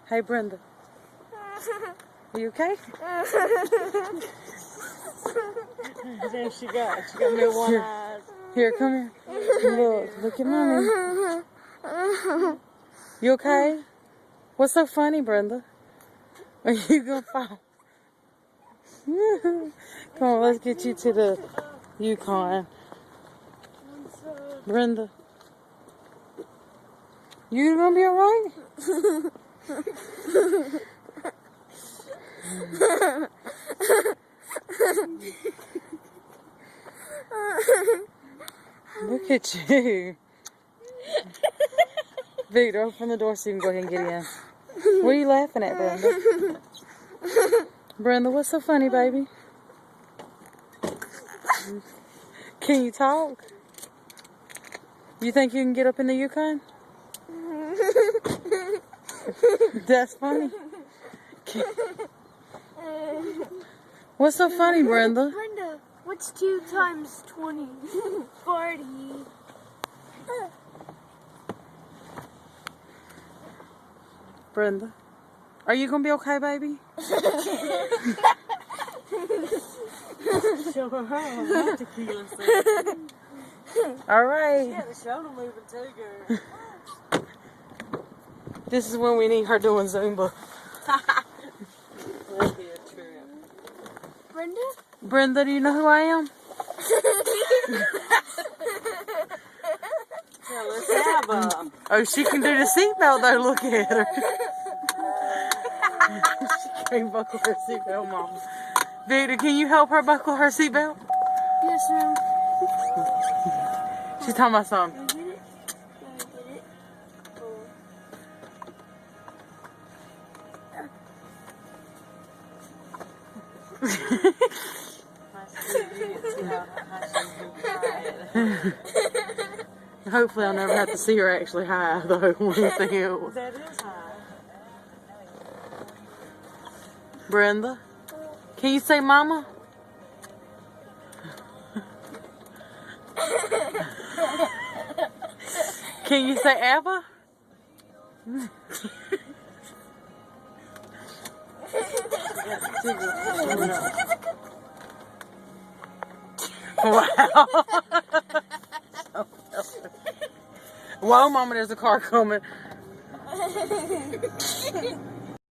Hey, Brenda. Are you okay? There she got me one eyes. Here, come here. Look at mommy. You okay? What's so funny, Brenda? Are you gonna fall? Come on, let's get you to the Yukon. Brenda. You gonna be alright? Look at you. Victor, open the door so you can go ahead and get in. What are you laughing at, Brenda? Brenda, what's so funny, baby? Can you talk? You think you can get up in the Yukon? That's funny. What's so funny, Brenda? Brenda, what's 2 times 20? 40. Brenda, are you gonna be okay, baby? Show her how tequila said. All right. She had the shoulder moving too, girl. This is when we need her doing Zumba. That'd be a trip. Brenda? Brenda, do you know who I am? Yeah, let's have a... Oh, she can do the seatbelt though. Look at her. She can't buckle her seatbelt, Mama. Victor, can you help her buckle her seatbelt? Yes, ma'am. She's talking about something. Let me get it. Let me get it. Hopefully I'll never have to see her actually high though. Anything else. That is high. Brenda, can you say mama? Can you say Eva? Wow. Whoa, Mama, there's a car coming.